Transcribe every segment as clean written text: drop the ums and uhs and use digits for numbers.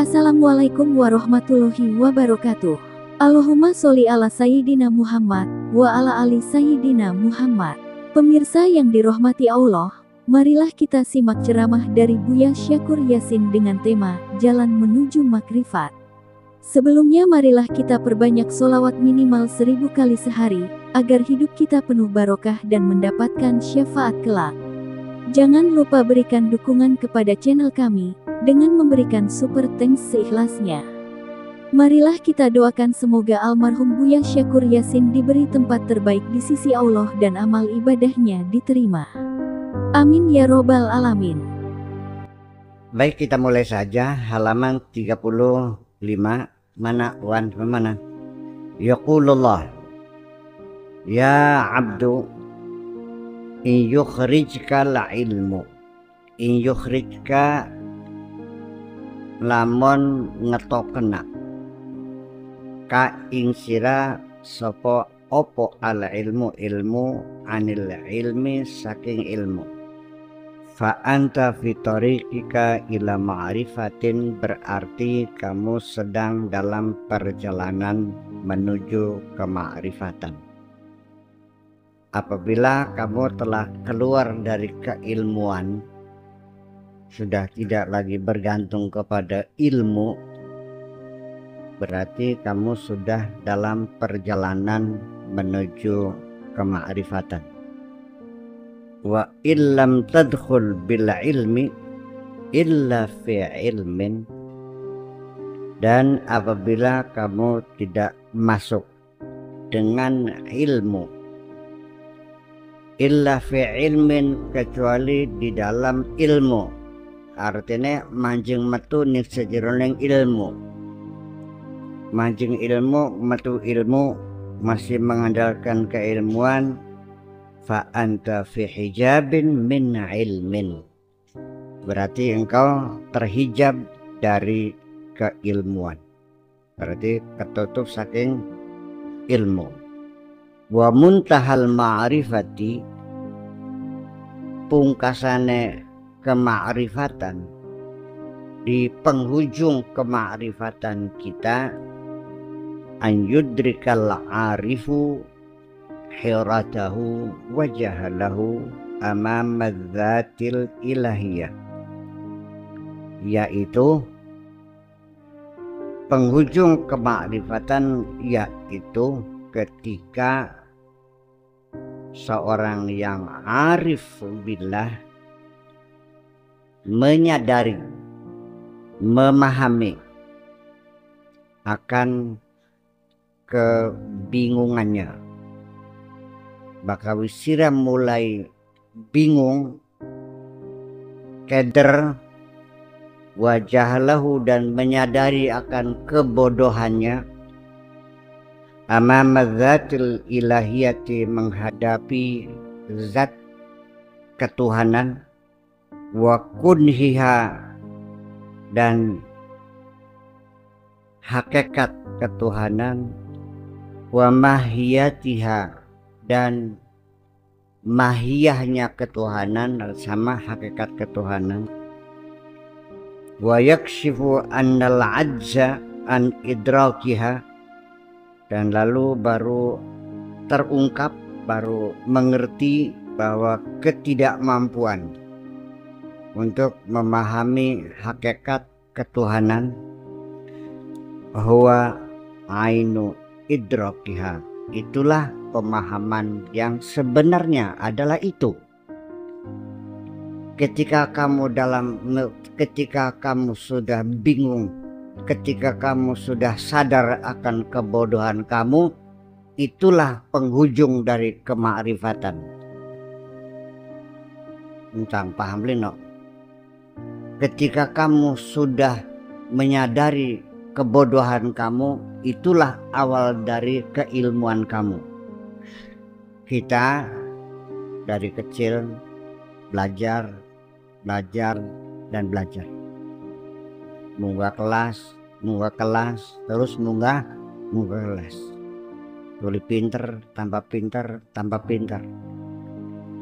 Assalamualaikum warahmatullahi wabarakatuh. Allahumma sholli ala Sayyidina Muhammad wa ala ali Sayyidina Muhammad. Pemirsa yang dirahmati Allah, marilah kita simak ceramah dari Buya Syakur Yasin dengan tema Jalan Menuju Makrifat. Sebelumnya marilah kita perbanyak sholawat minimal 1000 kali sehari, agar hidup kita penuh barokah dan mendapatkan syafaat kelak. Jangan lupa berikan dukungan kepada channel kami dengan memberikan super thanks seikhlasnya. Marilah kita doakan semoga almarhum Buya Syakur Yasin diberi tempat terbaik di sisi Allah dan amal ibadahnya diterima. Amin ya robbal alamin. Baik, kita mulai saja halaman 35. Mana wan mana? Yaqulullah ya abdu in yukhrijka ilmu, in yukhrijka lamun ngetokena ka ing sira sapa opo al ilmu anil ilmi saking ilmu, fa anta fi tariqika ila ma'rifatin, berarti kamu sedang dalam perjalanan menuju kemakrifatan. Apabila kamu telah keluar dari keilmuan, sudah tidak lagi bergantung kepada ilmu, berarti kamu sudah dalam perjalanan menuju kemakrifatan. Wa illam tadkhul bil ilmi illa fi ilmin, dan apabila kamu tidak masuk dengan ilmu illa fi ilmin, kecuali di dalam ilmu, artinya manjing metu ning sejeroning ilmu, manjing ilmu metu ilmu masih mengandalkan keilmuan, fa anta fi hijabin min ilmin, berarti engkau terhijab dari keilmuan, berarti ketutup saking ilmu. Wa muntahal ma'rifati, pungkasane kemakrifatan, di penghujung kemakrifatan kita, an yudrikal arifu hiratahu wa jahalahu amama dzatil ilahiyah, yaitu penghujung kemakrifatan, yaitu ketika seorang yang arif billah menyadari, memahami akan kebingungannya, maka wisira mulai bingung, keder, wajahlahu, dan menyadari akan kebodohannya, amama dzatil ilahiyati, menghadapi zat ketuhanan, wa kunhiha, dan hakikat ketuhanan, wa mahiyatiha, dan mahiyahnya ketuhanan sama hakikat ketuhanan, wa yakshifu annal ajza an idrakiha, dan lalu baru terungkap, baru mengerti bahwa ketidakmampuan untuk memahami hakikat ketuhanan, huwa ainu idrakiha, itulah pemahaman yang sebenarnya adalah itu. Ketika kamu sudah bingung, ketika kamu sudah sadar akan kebodohan kamu, itulah penghujung dari kemakrifatan. Entang paham lino? Ketika kamu sudah menyadari kebodohan kamu, itulah awal dari keilmuan kamu. Kita dari kecil belajar dan belajar, munggah kelas, terus munggah kelas, tuli pinter tambah pinter,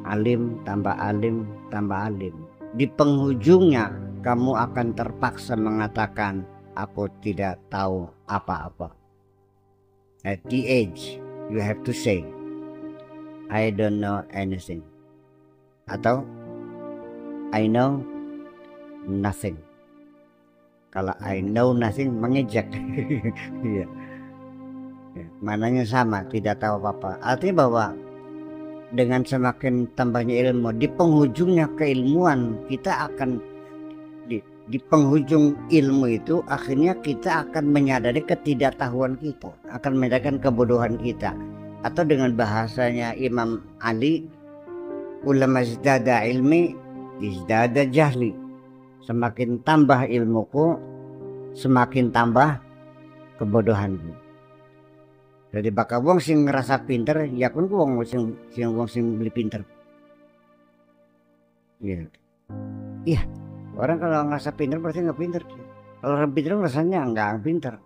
alim tambah alim. Di penghujungnya kamu akan terpaksa mengatakan aku tidak tahu apa-apa. At the age you have to say I don't know anything, atau I know nothing. Kalau I know nothing mengejek. Iya. Mananya sama, tidak tahu apa-apa. Artinya bahwa dengan semakin tambahnya ilmu, di penghujungnya keilmuan kita akan di penghujung ilmu itu akhirnya kita akan menyadari ketidaktahuan kita, akan menyadari kebodohan kita. Atau dengan bahasanya Imam Ali, ulama izdada ilmi izdada jahli. Semakin tambah ilmuku, semakin tambah kebodohanku. Jadi bakal wong sing ngerasa pinter, ya pun wong sing beli pinter. Iya. Iya. Orang kalau ngerasa pinter berarti nggak pinter. Kalau orang pinter rasanya nggak pinter.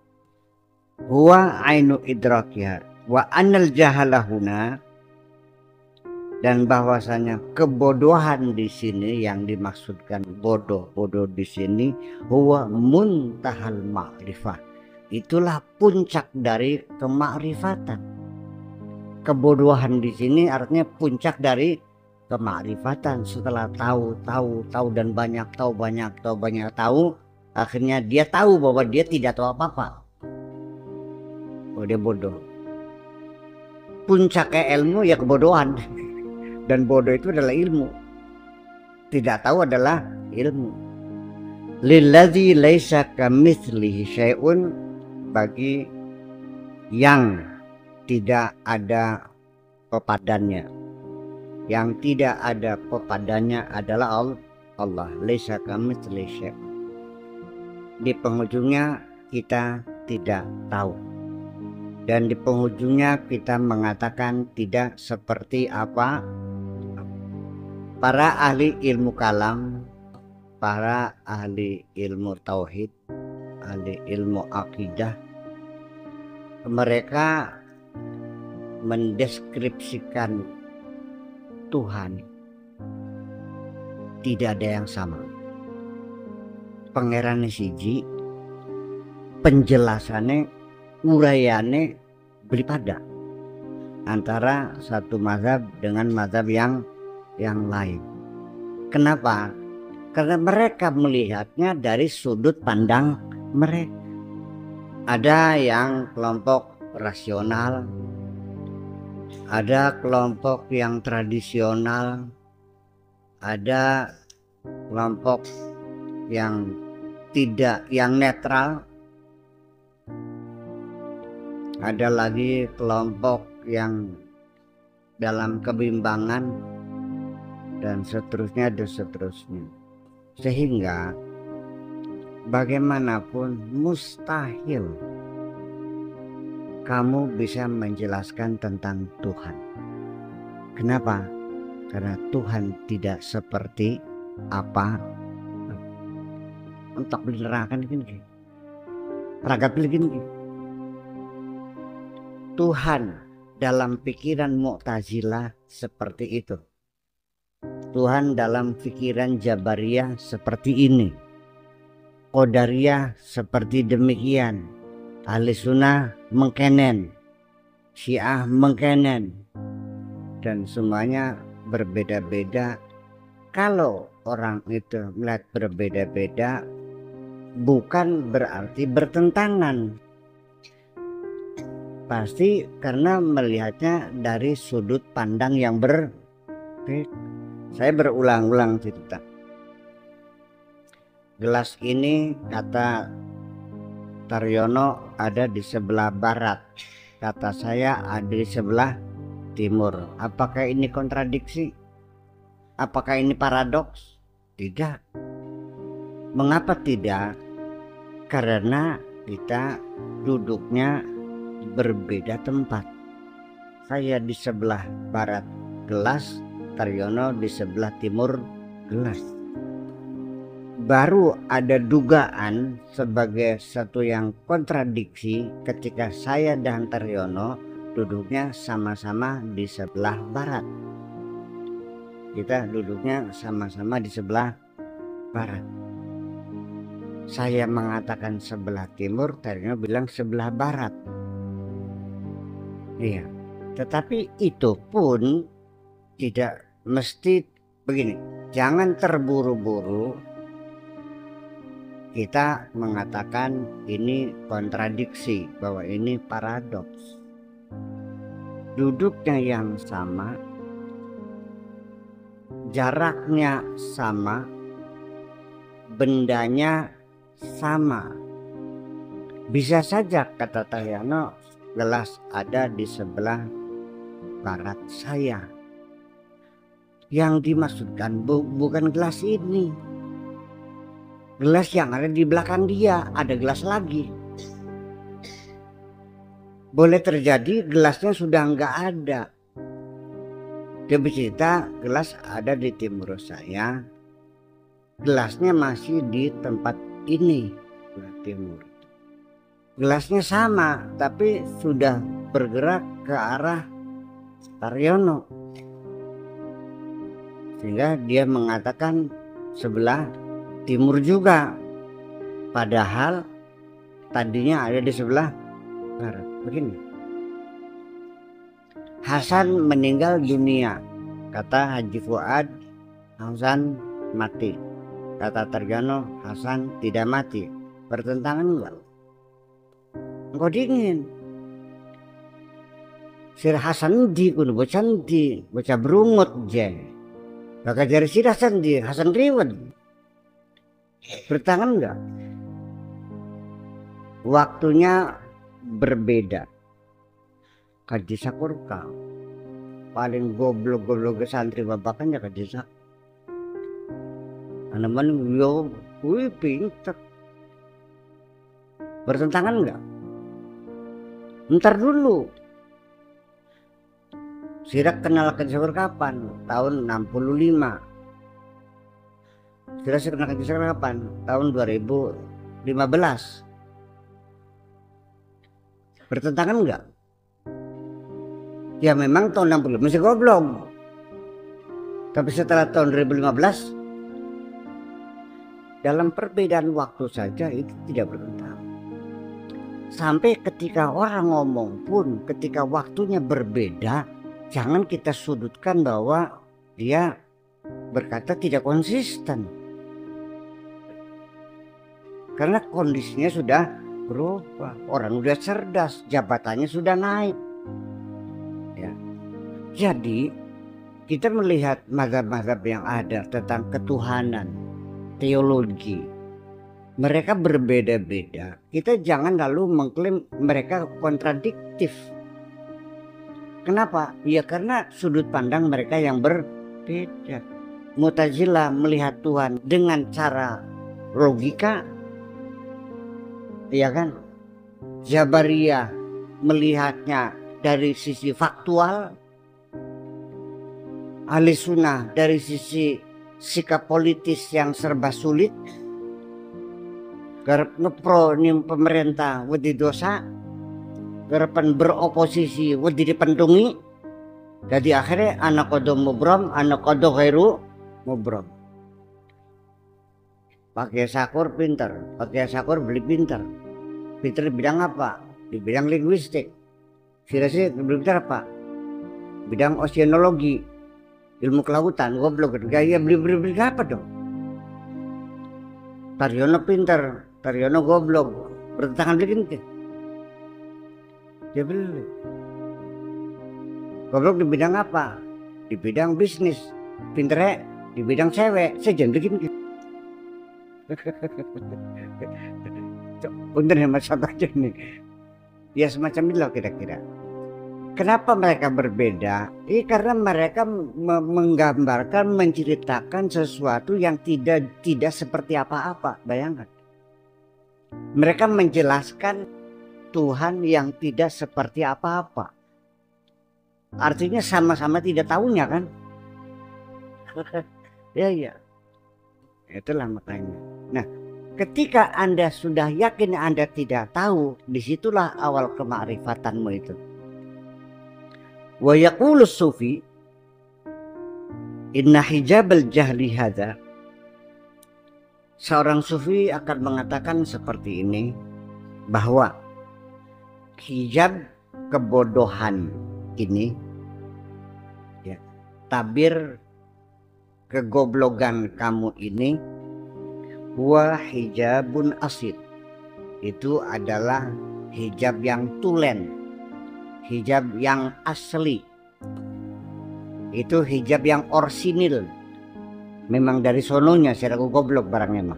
Huwa ainu idrakiha wa anal jahalahuna, dan bahwasanya kebodohan di sini yang dimaksudkan bodoh di sini huwa muntahal ma'rifah. Itulah puncak dari kemakrifatan. Kebodohan di sini artinya puncak dari kemakrifatan. Setelah tahu dan banyak tahu, akhirnya dia tahu bahwa dia tidak tahu apa-apa. Oh, dia bodoh. Puncaknya ilmu ya kebodohan. Dan bodoh itu adalah ilmu. Tidak tahu adalah ilmu. Lilladzi laisa kamitslihi syai'un, bagi yang tidak ada pepadannya. Yang tidak ada pepadannya adalah Allah. Laisa kamitslihi syai'un. Di penghujungnya kita tidak tahu. Dan di penghujungnya kita mengatakan tidak seperti apa para ahli ilmu kalam, para ahli ilmu tauhid, ahli ilmu akidah. Mereka mendeskripsikan Tuhan tidak ada yang sama. Pangeran siji, penjelasannya, urayane berbeda antara satu mazhab dengan mazhab yang lain. Kenapa? Karena mereka melihatnya dari sudut pandang mereka. Ada yang kelompok rasional, ada kelompok yang tradisional, ada kelompok yang netral, ada lagi kelompok yang dalam kebimbangan, dan seterusnya. Sehingga bagaimanapun mustahil kamu bisa menjelaskan tentang Tuhan. Kenapa? Karena Tuhan tidak seperti apa untuk menerangkan gini. Ragat gini. Tuhan dalam pikiran Mu'tazilah seperti itu. Tuhan dalam pikiran Jabariyah seperti ini. Qadariyah seperti demikian. Ahli sunnah mengkenen, Syiah mengkenen, dan semuanya berbeda-beda. Kalau orang itu melihat berbeda-beda, bukan berarti bertentangan. Pasti karena melihatnya dari sudut pandang yang berbeda. Saya berulang-ulang cerita. Gelas ini kata Taryono ada di sebelah barat, kata saya ada di sebelah timur. Apakah ini kontradiksi? Apakah ini paradoks? Tidak. Mengapa tidak? Karena kita duduknya berbeda tempat. Saya di sebelah barat gelas, Taryono di sebelah timur gelas. Baru ada dugaan sebagai satu yang kontradiksi ketika saya dan Taryono duduknya sama-sama di sebelah barat. Kita duduknya sama-sama di sebelah barat. Saya mengatakan sebelah timur, Taryono bilang sebelah barat. Iya, tetapi itu pun tidak mesti begini. Jangan terburu-buru kita mengatakan ini kontradiksi, bahwa ini paradoks. Duduknya yang sama, jaraknya sama, bendanya sama. Bisa saja, kata Taryono, gelas ada di sebelah barat saya. Yang dimaksudkan bukan gelas ini. Gelas yang ada di belakang dia, ada gelas lagi. Boleh terjadi gelasnya sudah nggak ada. Dia bercerita gelas ada di timur saya, gelasnya masih di tempat ini, sebelah timur. Gelasnya sama, tapi sudah bergerak ke arah Taryono. Sehingga dia mengatakan sebelah timur juga. Padahal tadinya ada di sebelah barat. Begini. Hasan meninggal dunia. Kata Haji Fuad, Hasan mati. Kata Taryono, Hasan tidak mati. Bertentangan enggak? Engkau dingin. Sir Hasan di kuno bocan di bocah berungut je. Baka jari sir Hasan di Hasan riwet. Bertangan enggak? Waktunya berbeda. Kaji Sakurka paling goblok ke santri babakannya Kaji Sak. Aneman yo kuwi pinter. Bertentangan enggak? Ntar dulu. Sirak kenal Kaji Sakur kapan? Tahun 65. Sirak kenal Kaji Sakur kapan? Tahun 2015. Bertentangan enggak? Ya memang tahun 60 masih goblok. Tapi setelah tahun 2015, dalam perbedaan waktu saja itu tidak bertentangan. Sampai ketika orang ngomong pun, ketika waktunya berbeda, jangan kita sudutkan bahwa dia berkata tidak konsisten. Karena kondisinya sudah berubah, orang sudah cerdas, jabatannya sudah naik. Ya. Jadi kita melihat mazhab-mazhab yang ada tentang ketuhanan, teologi, mereka berbeda-beda. Kita jangan lalu mengklaim mereka kontradiktif. Kenapa? Ya karena sudut pandang mereka yang berbeda. Mu'tazilah melihat Tuhan dengan cara logika, ya kan? Jabariyah melihatnya dari sisi faktual, Ahli Sunnah dari sisi sikap politis yang serba sulit. Garap ngepro nih pemerintah wedi dosa, garapan beroposisi wedi dipendungi. Jadi akhirnya anak kodo mubrom, anak kodo khairu mubrom. Pakai Sakur pinter, pakai Sakur beli pinter. Pinter di bidang apa? Di bidang linguistik. Sirasi beli pinter apa? Bidang oceanologi, ilmu kelautan. Goblok gaya beli apa dong? Taryono pinter, Taryono goblok, bertentangan bikin ke? Dia beli. Goblok di bidang apa? Di bidang bisnis. Pinternya di bidang cewek. Saya jangan bikin ke. Bener ya masalah aja nih. Ya semacam itu kira-kira. Kenapa mereka berbeda? Karena mereka menggambarkan, menceritakan sesuatu yang tidak seperti apa-apa. Bayangkan. Mereka menjelaskan Tuhan yang tidak seperti apa-apa. Artinya sama-sama tidak tahunya kan? Ya. Itulah makanya. Nah, ketika Anda sudah yakin Anda tidak tahu, disitulah awal kemakrifatanmu itu. Wa yaqulu sufi inna hijabal jahli hadza Seorang sufi akan mengatakan seperti ini, bahwa hijab kebodohan ini, ya, tabir kegoblokan kamu ini, huwa hijabun asid, itu adalah hijab yang tulen, hijab yang asli, itu hijab yang orsinil. Memang dari sononya si ragu goblok barangnya mah.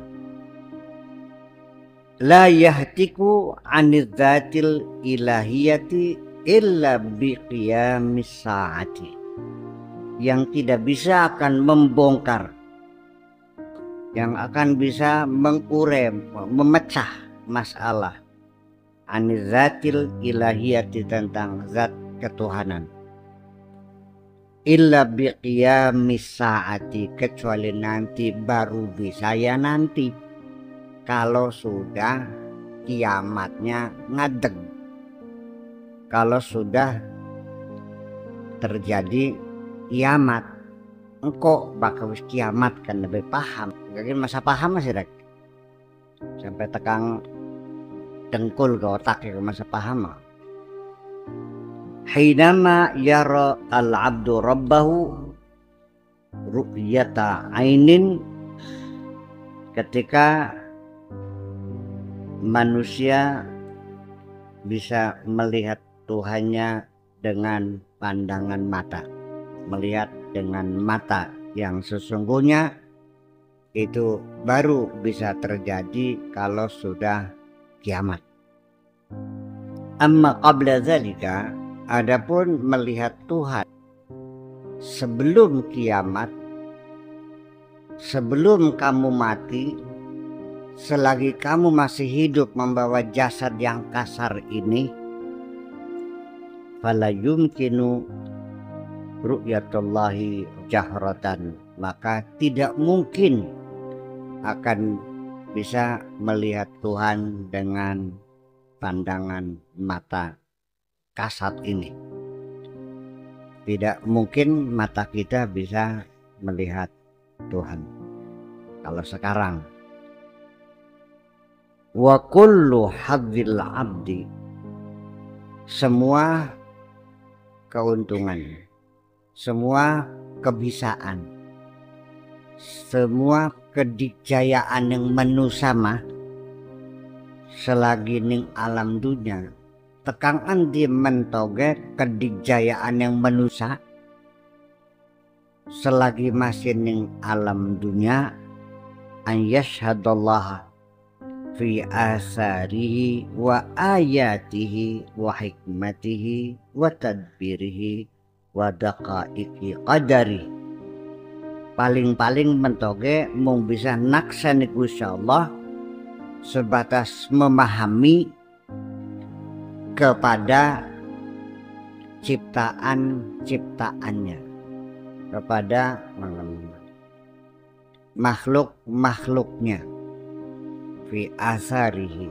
La yahtiku anidzatil ilahiyati illa biqiyamis saati. Yang tidak bisa akan membongkar, yang akan bisa mengurai, memecah masalah anidzatil ilahiyati, tentang zat ketuhanan, illa biqiyamis saati, kecuali nanti, baru bisa ya nanti, kalau sudah kiamatnya ngadeg, kalau sudah terjadi kiamat, engkau bakal kiamat kan lebih paham. Gak masa paham masih rek, sampai tekang dengkul ke otak ya masa paham. Hinama yara al-abdu rabbahu ru'yata ainin, ketika manusia bisa melihat Tuhannya dengan pandangan mata, melihat dengan mata yang sesungguhnya, itu baru bisa terjadi kalau sudah kiamat. Amma qabla dzalika, adapun melihat Tuhan sebelum kiamat, sebelum kamu mati, selagi kamu masih hidup membawa jasad yang kasar ini, fala yumkinu ru'yatullahi jahratan, maka tidak mungkin akan bisa melihat Tuhan dengan pandangan mata kasat ini. Tidak mungkin mata kita bisa melihat Tuhan kalau sekarang. Wa kullu hadzil abdi, semua keuntungan, semua kebisaan, semua kedikjayaan yang manusia mah, selagi ning alam dunia tekangan di mentoge kedikjayaan yang manusia, selagi masih ning alam dunia, an yashhadallaha fi asarihi wa ayatihi wa hikmatihi wa tadbirihi wa daqaiki qadari. Paling-paling mentoge mung bisa naksani Gusti Allah sebatas memahami kepada ciptaan-ciptaannya, kepada makhluk-makhluknya, fi asarihi,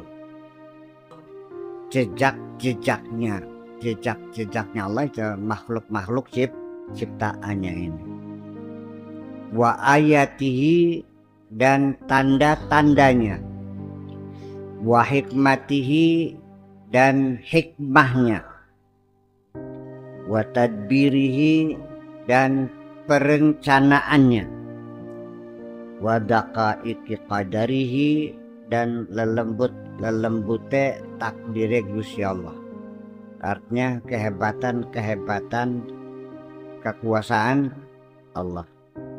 jejak-jejaknya Allah itu makhluk-makhluk ciptaannya ini, wa ayatihi, dan tanda-tandanya, wa hikmatihi, dan hikmahnya, wa tadbirihi, dan perencanaannya, wa daqaiki qadarihi, dan lelembute takdir Gusti Allah. Artinya kehebatan kekuasaan Allah.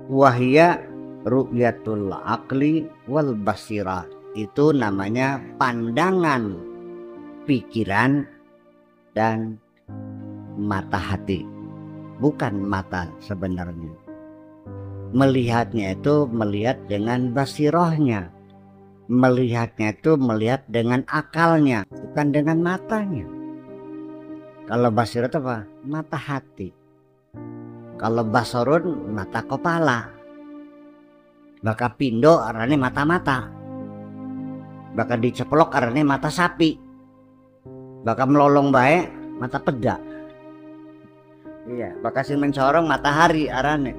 Wahya ru'yatul aqli wal basirah, itu namanya pandangan pikiran dan mata hati, bukan mata sebenarnya. Melihatnya itu melihat dengan basirahnya, melihatnya itu melihat dengan akalnya, bukan dengan matanya. Kalau basirah itu apa? Mata hati. Kalau basarun mata kepala. Baka pindo arane mata-mata. Baka diceplok arane mata sapi. Baka melolong bae mata peda. Iya, baka sing mencorong matahari arane.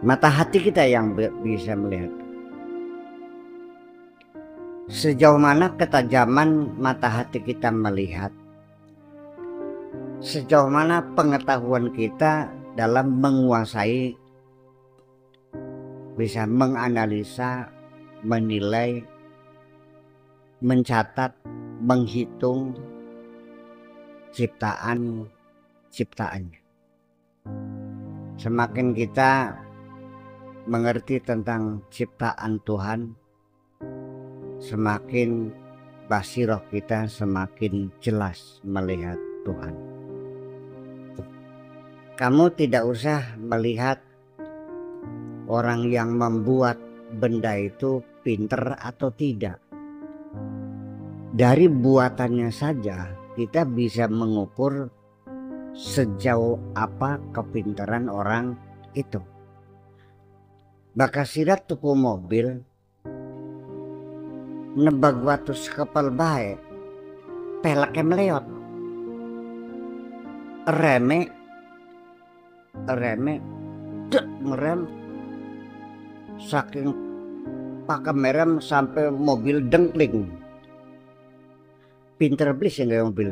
Mata hati kita yang bisa melihat. Sejauh mana ketajaman mata hati kita melihat, sejauh mana pengetahuan kita dalam menguasai, bisa menganalisa, menilai, mencatat, menghitung ciptaannya. Semakin kita mengerti tentang ciptaan Tuhan, semakin basiroh kita semakin jelas melihat Tuhan. Kamu tidak usah melihat orang yang membuat benda itu pinter atau tidak. Dari buatannya saja kita bisa mengukur sejauh apa kepintaran orang itu. Bakasirat tuku mobil nebag watu sekepal bae pelaknya meleot, reme ngerem saking pakai merem sampai mobil dengkling. Pinter beli sih nggak mobil.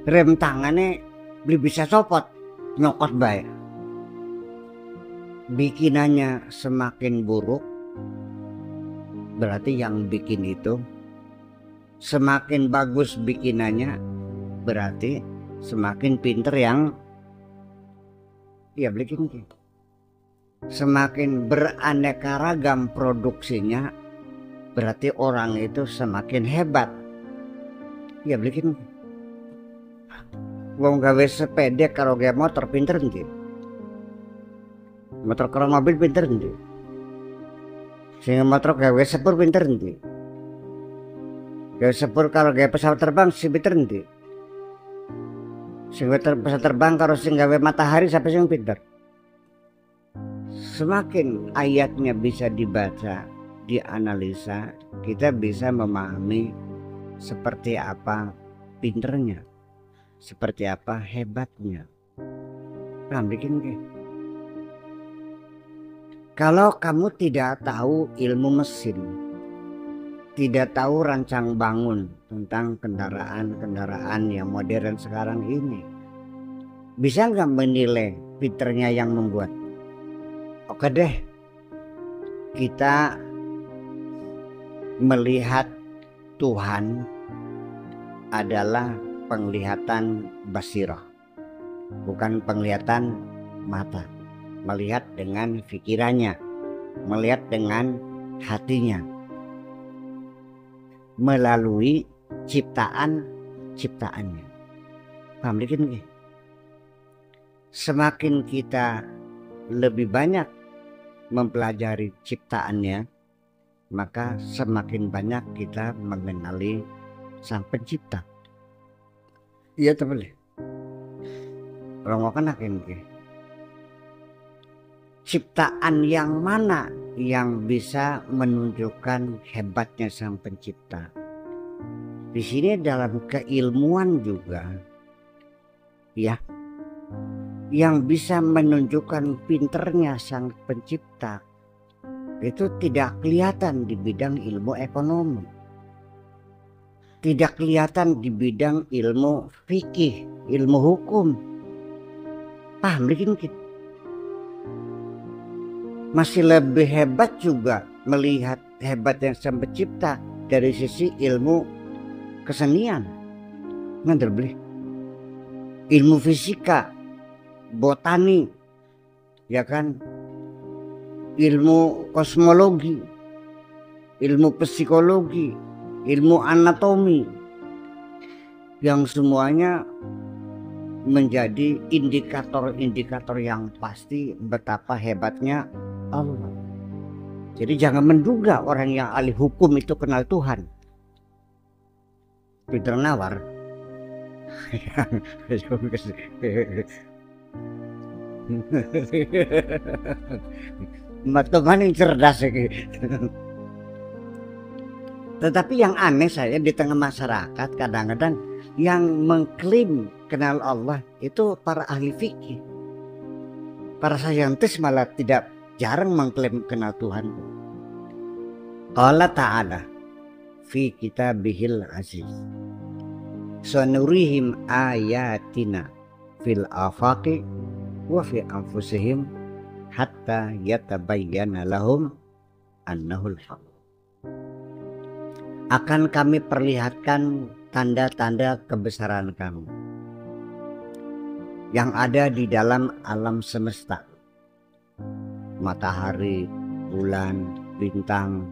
Rem tangannya beli bisa copot, nyokot bae. Bikinannya semakin buruk, berarti yang bikin itu semakin bagus bikinannya, berarti semakin pinter yang dia bikin. Semakin beraneka ragam produksinya, berarti orang itu semakin hebat. Ya bikin. Wong gawe sepeda karo gawe motor pinter nanti. Motor karo mobil pinter nanti. Sehingga motor gawe sepur pinter nanti. Gawe sepur karo gawe pesawat terbang si pinter nanti. Sehingga pesawat terbang karo sing gawe matahari sampai sing pinter. Semakin ayatnya bisa dibaca, dianalisa, kita bisa memahami seperti apa pinternya, seperti apa hebatnya. Nah, bikin kayak. Kalau kamu tidak tahu ilmu mesin, tidak tahu rancang bangun tentang kendaraan yang modern sekarang ini, bisa nggak menilai pinternya yang membuat? Oke deh, kita melihat Tuhan adalah penglihatan basiroh, bukan penglihatan mata. Melihat dengan pikirannya, melihat dengan hatinya, melalui ciptaannya. Paham dikit nggih? Semakin kita lebih banyak mempelajari ciptaannya, maka semakin banyak kita mengenali Sang Pencipta. Iya teman. Rongokan akan nggih. Ciptaan yang mana yang bisa menunjukkan hebatnya Sang Pencipta? Di sini dalam keilmuan juga, ya, yang bisa menunjukkan pinternya Sang Pencipta itu tidak kelihatan di bidang ilmu ekonomi, tidak kelihatan di bidang ilmu fikih, ilmu hukum. Paham bikin kita? Masih lebih hebat juga melihat hebatnya Sang Pencipta dari sisi ilmu kesenian. Nganter beli ilmu fisika, botani, ya kan, ilmu kosmologi, ilmu psikologi, ilmu anatomi, yang semuanya menjadi indikator-indikator yang pasti betapa hebatnya Allah. Jadi jangan menduga orang yang ahli hukum itu kenal Tuhan. Pinter nawar. Teman yang cerdas ini. Tetapi yang aneh saya di tengah masyarakat kadang-kadang yang mengklaim kenal Allah itu para ahli fikih. Para saintis malah jarang mengklaim kenal Tuhan. Allah Ta'ala fi kitabihil aziz sanurihim ayatina fil afaqi wa fi anfusihim hatta yatabayyana lahum annahul haq. Akan kami perlihatkan tanda-tanda kebesaran Kami yang ada di dalam alam semesta, matahari, bulan, bintang,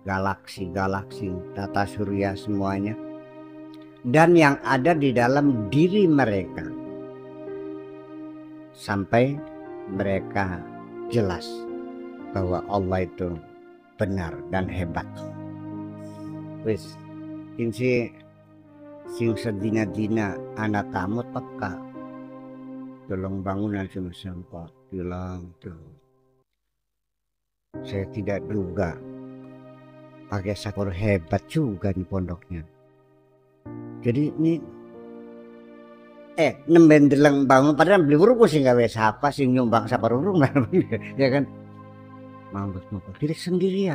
galaksi-galaksi, tata surya semuanya, dan yang ada di dalam diri mereka, sampai mereka jelas bahwa Allah itu benar dan hebat. Wis sing sedina-dina anak tamu peka tolong bangunan sempat bilang tuh, saya tidak duga pakai sakur hebat juga di pondoknya. Jadi ini nemben deleng bangun padahal beli buruk sih gawe siapa sing nyumbang sakur urung ya kan, manggut diri sendiri.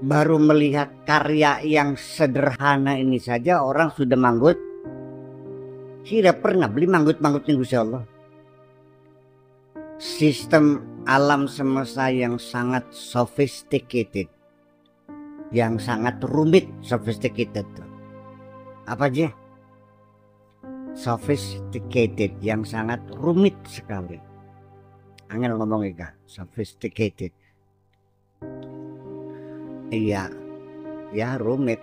Baru melihat karya yang sederhana ini saja orang sudah manggut. Tidak pernah beli manggut-manggut nih Gusti Allah. Sistem alam semesta yang sangat sophisticated, yang sangat rumit, sophisticated. Apa aja? Sophisticated, yang sangat rumit sekali. Angel ngomong ika, sophisticated. Iya, ya rumit.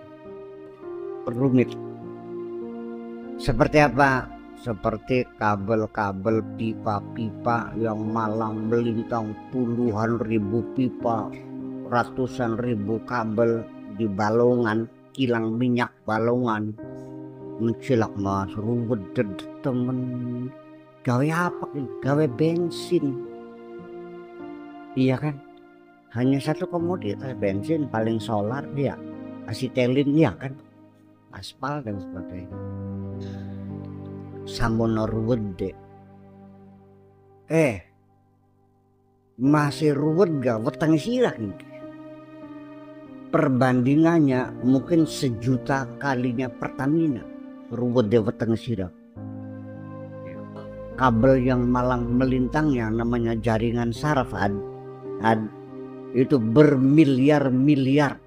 Seperti apa? Seperti kabel-kabel pipa-pipa yang malang melintang, puluhan ribu pipa, ratusan ribu kabel di balongan, kilang minyak balongan, mencilak mas, ruwet temen. Gawe apa? Gawe bensin. Iya kan? Hanya satu komoditas, bensin, paling solar ya, asitelin ya kan, aspal dan sebagainya. Samono ruwet deh. Masih ruwet gak weteng sirah nih. Perbandingannya mungkin 1.000.000 kalinya Pertamina. Ruwet deh weteng sirah. Kabel yang malang melintang yang namanya jaringan saraf itu bermiliar-miliar.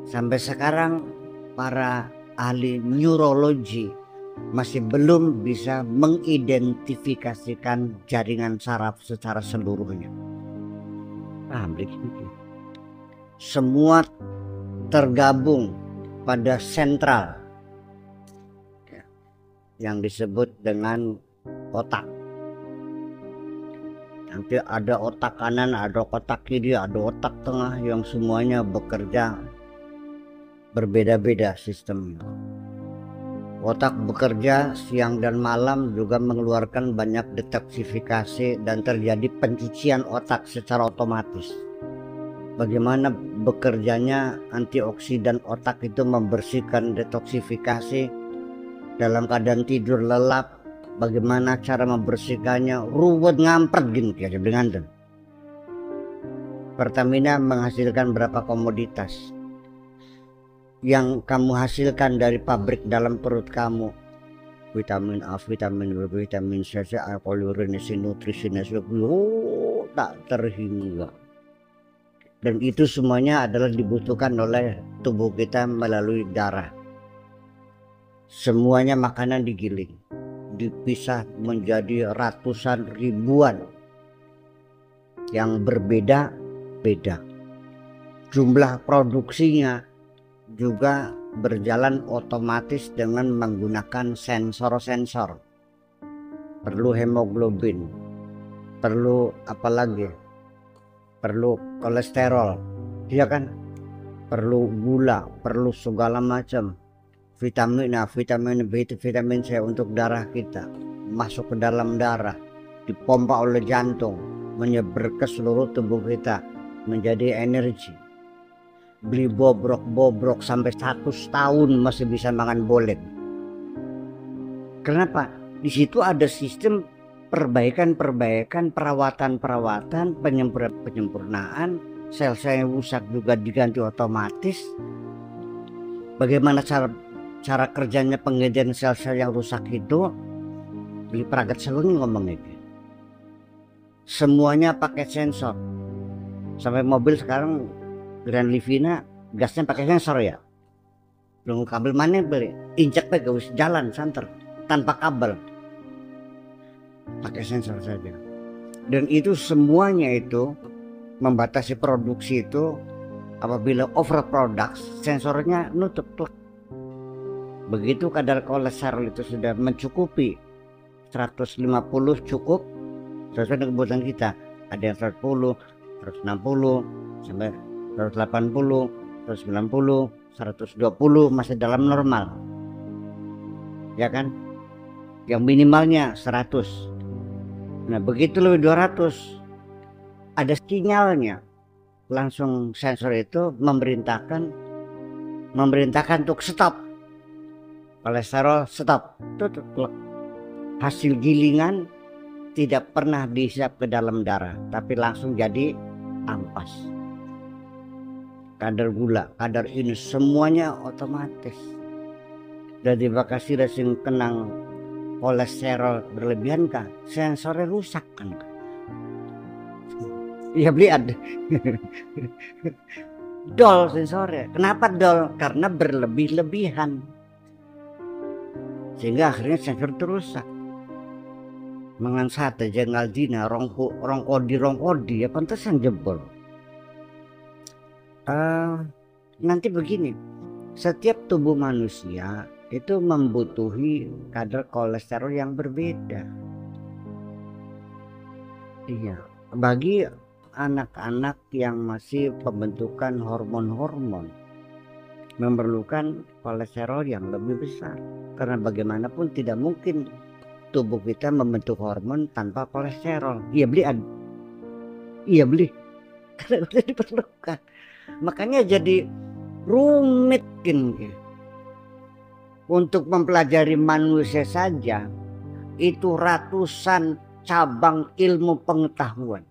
Sampai sekarang para ahli neurologi masih belum bisa mengidentifikasikan jaringan saraf secara seluruhnya. Semua tergabung pada sentral yang disebut dengan otak. Nanti ada otak kanan, ada otak kiri, ada otak tengah yang semuanya bekerja berbeda-beda sistemnya. Otak bekerja siang dan malam juga mengeluarkan banyak detoksifikasi dan terjadi pencucian otak secara otomatis. Bagaimana bekerjanya antioksidan otak itu membersihkan detoksifikasi dalam keadaan tidur lelap. Bagaimana cara membersihkannya, ruwet ngampret gini kayak dengan. Pertamina menghasilkan berapa komoditas yang kamu hasilkan dari pabrik dalam perut kamu, vitamin A, vitamin B, vitamin C, alkoholurinasi, nutrisinasi, tak terhingga. Dan itu semuanya adalah dibutuhkan oleh tubuh kita melalui darah. Semuanya makanan digiling, dipisah menjadi ratusan ribuan yang berbeda-beda. Jumlah produksinya juga berjalan otomatis dengan menggunakan sensor-sensor. Perlu hemoglobin, perlu apa lagi? Perlu kolesterol, ya kan? Perlu gula, perlu segala macam. Vitamin A, vitamin B, vitamin C untuk darah kita masuk ke dalam darah, dipompa oleh jantung, menyebar ke seluruh tubuh kita menjadi energi. Beli bobrok sampai 100 tahun masih bisa makan bolen. Kenapa? Di situ ada sistem perbaikan-perbaikan, perawatan-perawatan, penyempurnaan, sel-sel yang rusak juga diganti otomatis. Bagaimana cara kerjanya penggantian sel-sel yang rusak itu? Beli perangkat seluruh ngomong itu. Semuanya pakai sensor. Sampai mobil sekarang Grand Livina gasnya pakai sensor ya. Belum kabel mana beli, injak pakai jalan santer tanpa kabel. Pakai sensor saja. Dan itu semuanya itu membatasi produksi itu apabila over product sensornya nutup plek. Begitu kadar kolesterol itu sudah mencukupi 150 cukup sesuai dengan kebutuhan kita. Ada yang 110, 160 sampai 180, 190, 120 masih dalam normal. Ya kan? Yang minimalnya 100. Nah, begitu lebih 200 ada sinyalnya. Langsung sensor itu memerintahkan untuk stop. Kolesterol stop. Tutup. Hasil gilingan tidak pernah dihisap ke dalam darah, tapi langsung jadi ampas. Kadar gula, kadar ini semuanya otomatis. Jadi bakasi racing kenang kolesterol berlebihan kah? Sensornya rusak kan? Iya beli ada. Dol sensornya. Kenapa dol? Karena berlebih-lebihan. Sehingga akhirnya sensor itu rusak. Mangan sate jenggal dina rongkodi ya pantesan jebol. Nanti begini, setiap tubuh manusia itu membutuhi kadar kolesterol yang berbeda. Iya, bagi anak-anak yang masih pembentukan hormon-hormon memerlukan kolesterol yang lebih besar, karena bagaimanapun tidak mungkin tubuh kita membentuk hormon tanpa kolesterol. Iya beli karena udah diperlukan. Makanya jadi rumit gitu. Untuk mempelajari manusia saja itu ratusan cabang ilmu pengetahuan.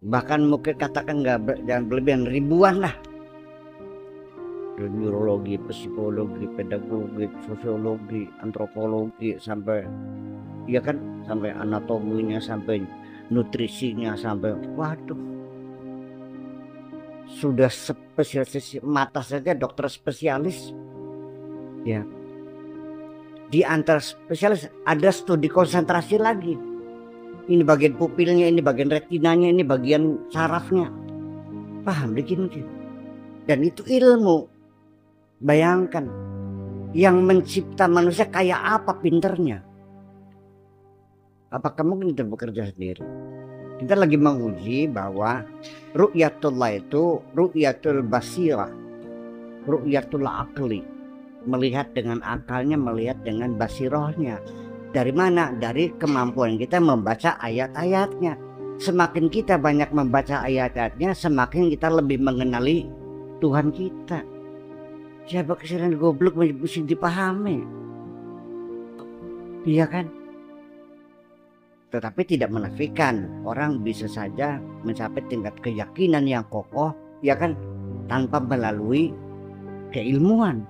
Bahkan mungkin katakan jangan berlebihan, ribuan lah. Neurologi, psikologi, pedagogi, sosiologi, antropologi, sampai ya kan, sampai anatominya, sampai nutrisinya, sampai waduh. Sudah spesialis mata saja dokter spesialis. Ya. Di antara spesialis ada studi konsentrasi lagi. Ini bagian pupilnya, ini bagian retinanya, ini bagian sarafnya. Paham begini? Dan itu ilmu. Bayangkan, yang mencipta manusia kayak apa pinternya? Apakah mungkin kita bekerja sendiri? Kita lagi menguji bahwa ru'yatullah itu ru'yatul basirah, ru'yatul akli. Melihat dengan akalnya, melihat dengan basirohnya. Dari mana? Dari kemampuan kita membaca ayat-ayatnya. Semakin kita banyak membaca ayat-ayatnya, semakin kita lebih mengenali Tuhan kita. Siapa kesalahan goblok mesti dipahami. Iya kan? Tetapi tidak menafikan orang bisa saja mencapai tingkat keyakinan yang kokoh, ya kan, tanpa melalui keilmuan.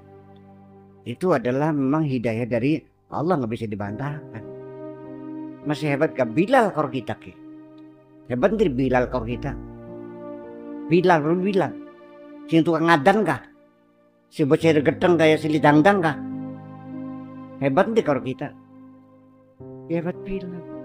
Itu adalah memang hidayah dari Allah, nggak bisa dibantahkan. Masih hebat gak Bilal kor kita ke? Hebat nih Bilal kor kita. Bilal. Si tukang ngadan kah? Si bocah gedeng kayak si lidangdang kah? Hebat nih kor kita. Hebat Bilal.